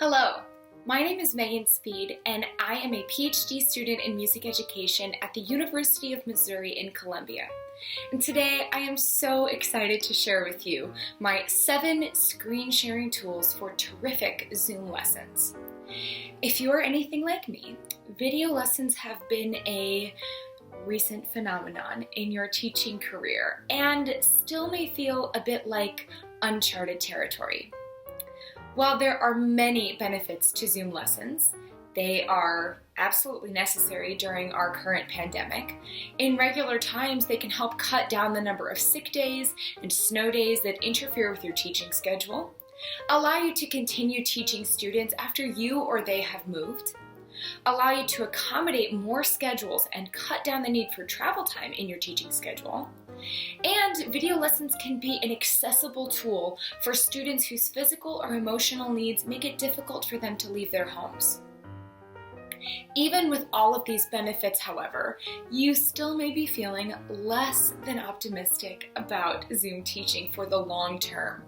Hello, my name is Megan Speed, and I am a PhD student in music education at the University of Missouri in Columbia. And today I am so excited to share with you my 7 screen sharing tools for terrific Zoom lessons. If you are anything like me, video lessons have been a recent phenomenon in your teaching career and still may feel a bit like uncharted territory. While there are many benefits to Zoom lessons, they are absolutely necessary during our current pandemic. In regular times, they can help cut down the number of sick days and snow days that interfere with your teaching schedule, allow you to continue teaching students after you or they have moved, allow you to accommodate more schedules and cut down the need for travel time in your teaching schedule. And video lessons can be an accessible tool for students whose physical or emotional needs make it difficult for them to leave their homes. Even with all of these benefits, however, you still may be feeling less than optimistic about Zoom teaching for the long term.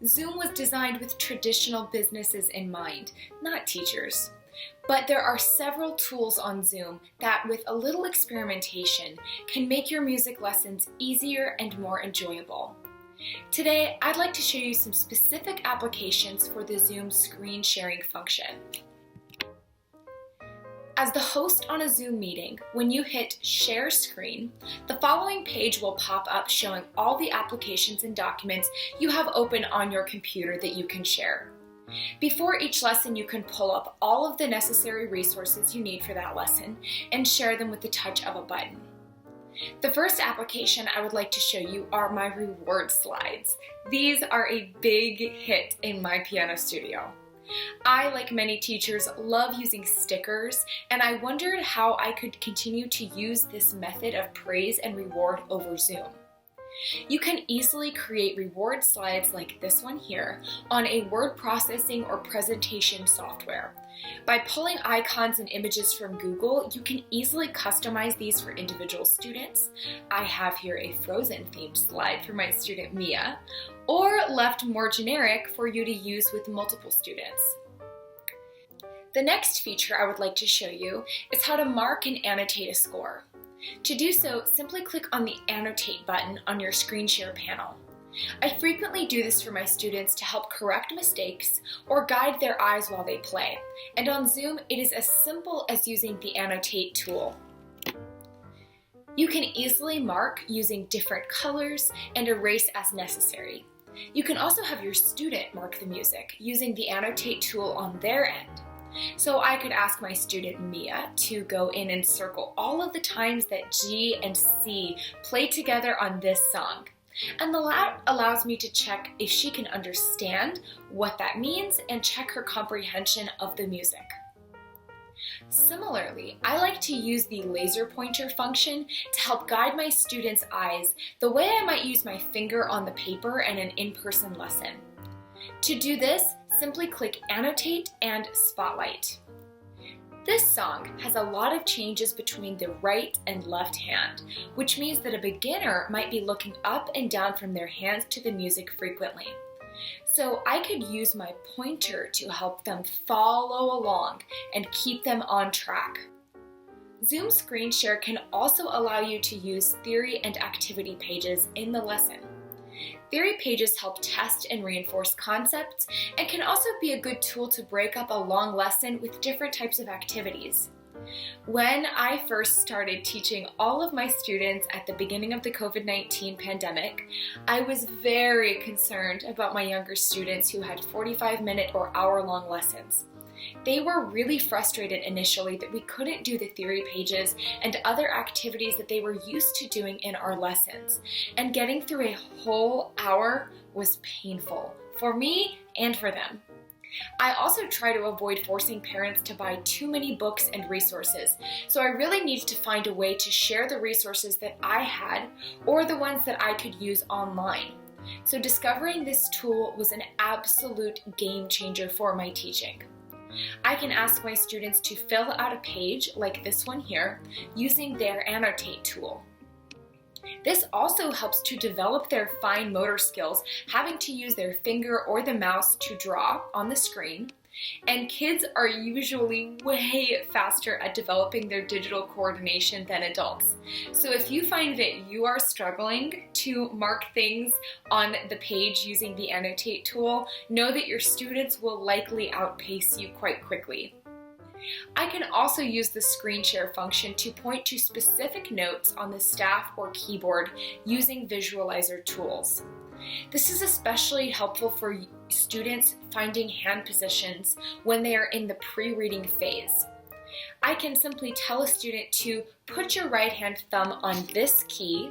Zoom was designed with traditional businesses in mind, not teachers. But there are several tools on Zoom that, with a little experimentation, can make your music lessons easier and more enjoyable. Today, I'd like to show you some specific applications for the Zoom screen sharing function. As the host on a Zoom meeting, when you hit Share Screen, the following page will pop up showing all the applications and documents you have open on your computer that you can share. Before each lesson, you can pull up all of the necessary resources you need for that lesson and share them with the touch of a button. The first application I would like to show you are my reward slides. These are a big hit in my piano studio. I, like many teachers, love using stickers, and I wondered how I could continue to use this method of praise and reward over Zoom. You can easily create reward slides like this one here on a word processing or presentation software. By pulling icons and images from Google, you can easily customize these for individual students. I have here a Frozen themed slide for my student Mia, or left more generic for you to use with multiple students. The next feature I would like to show you is how to mark and annotate a score. To do so, simply click on the Annotate button on your screen share panel. I frequently do this for my students to help correct mistakes or guide their eyes while they play, and on Zoom it is as simple as using the Annotate tool. You can easily mark using different colors and erase as necessary. You can also have your student mark the music using the Annotate tool on their end. So I could ask my student Mia to go in and circle all of the times that G and C play together on this song. And that allows me to check if she can understand what that means and check her comprehension of the music. Similarly, I like to use the laser pointer function to help guide my students' eyes the way I might use my finger on the paper in an in-person lesson. To do this, simply click Annotate and Spotlight. This song has a lot of changes between the right and left hand, which means that a beginner might be looking up and down from their hands to the music frequently. So I could use my pointer to help them follow along and keep them on track. Zoom Screen Share can also allow you to use theory and activity pages in the lesson. Theory pages help test and reinforce concepts and can also be a good tool to break up a long lesson with different types of activities. When I first started teaching all of my students at the beginning of the COVID-19 pandemic, I was very concerned about my younger students who had 45-minute or hour-long lessons. They were really frustrated initially that we couldn't do the theory pages and other activities that they were used to doing in our lessons, and getting through a whole hour was painful for me and for them. I also try to avoid forcing parents to buy too many books and resources, so I really needed to find a way to share the resources that I had or the ones that I could use online. So discovering this tool was an absolute game changer for my teaching. I can ask my students to fill out a page like this one here using their Annotate tool. This also helps to develop their fine motor skills, having to use their finger or the mouse to draw on the screen, And kids are usually way faster at developing their digital coordination than adults. So if you find that you are struggling to mark things on the page using the Annotate tool, know that your students will likely outpace you quite quickly. I can also use the screen share function to point to specific notes on the staff or keyboard using visualizer tools. This is especially helpful for students finding hand positions when they are in the pre-reading phase. I can simply tell a student to put your right hand thumb on this key,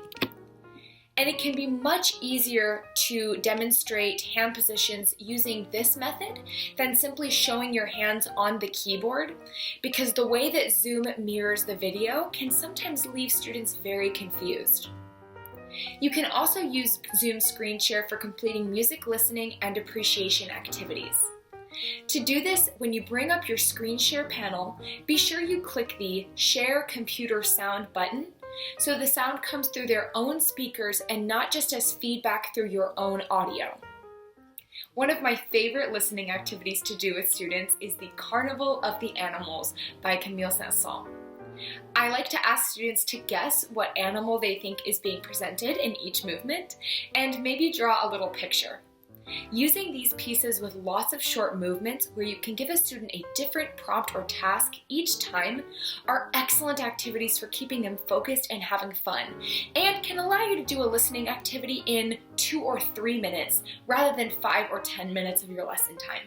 and it can be much easier to demonstrate hand positions using this method than simply showing your hands on the keyboard, because the way that Zoom mirrors the video can sometimes leave students very confused. You can also use Zoom Screen Share for completing music listening and appreciation activities. To do this, when you bring up your screen share panel, be sure you click the Share Computer Sound button so the sound comes through their own speakers and not just as feedback through your own audio. One of my favorite listening activities to do with students is the Carnival of the Animals by Camille Saint-Saëns. I like to ask students to guess what animal they think is being presented in each movement and maybe draw a little picture. Using these pieces with lots of short movements where you can give a student a different prompt or task each time are excellent activities for keeping them focused and having fun, and can allow you to do a listening activity in 2 or 3 minutes rather than 5 or 10 minutes of your lesson time.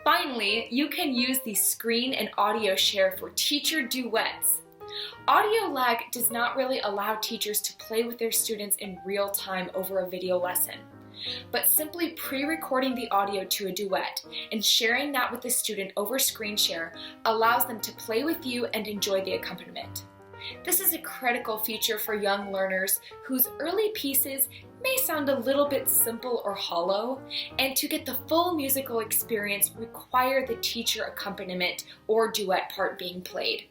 Finally, you can use the screen and audio share for teacher duets. Audio lag does not really allow teachers to play with their students in real time over a video lesson. But simply pre-recording the audio to a duet and sharing that with the student over screen share allows them to play with you and enjoy the accompaniment. This is a critical feature for young learners whose early pieces may sound a little bit simple or hollow, and to get the full musical experience require the teacher accompaniment or duet part being played.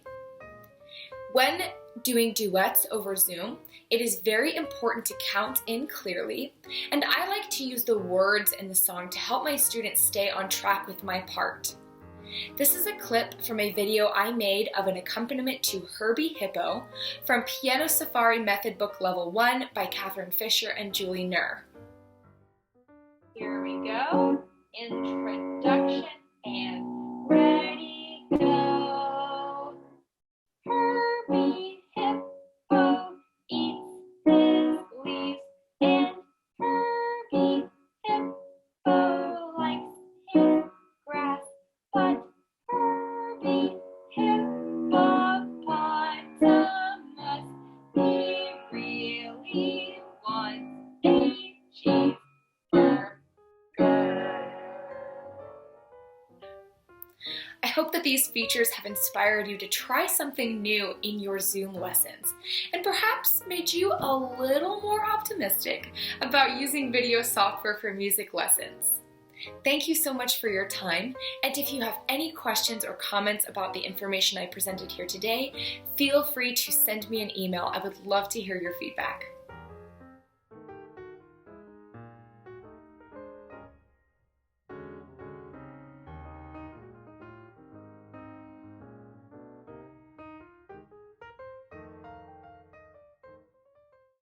When doing duets over Zoom, it is very important to count in clearly, and I like to use the words in the song to help my students stay on track with my part. This is a clip from a video I made of an accompaniment to Herbie Hippo from Piano Safari Method Book Level 1 by Catherine Fisher and Julie Nur. Here we go. Introduction and ready, go. Herbie Hippo eats his leaves, and Herbie Hippo likes his grass, but Herbie Hippopotamus, he really wants a cheeseburger. I hope that these features have inspired you to try something new in your Zoom lessons, and perhaps made you a little more optimistic about using video software for music lessons. Thank you so much for your time, and if you have any questions or comments about the information I presented here today, feel free to send me an email. I would love to hear your feedback.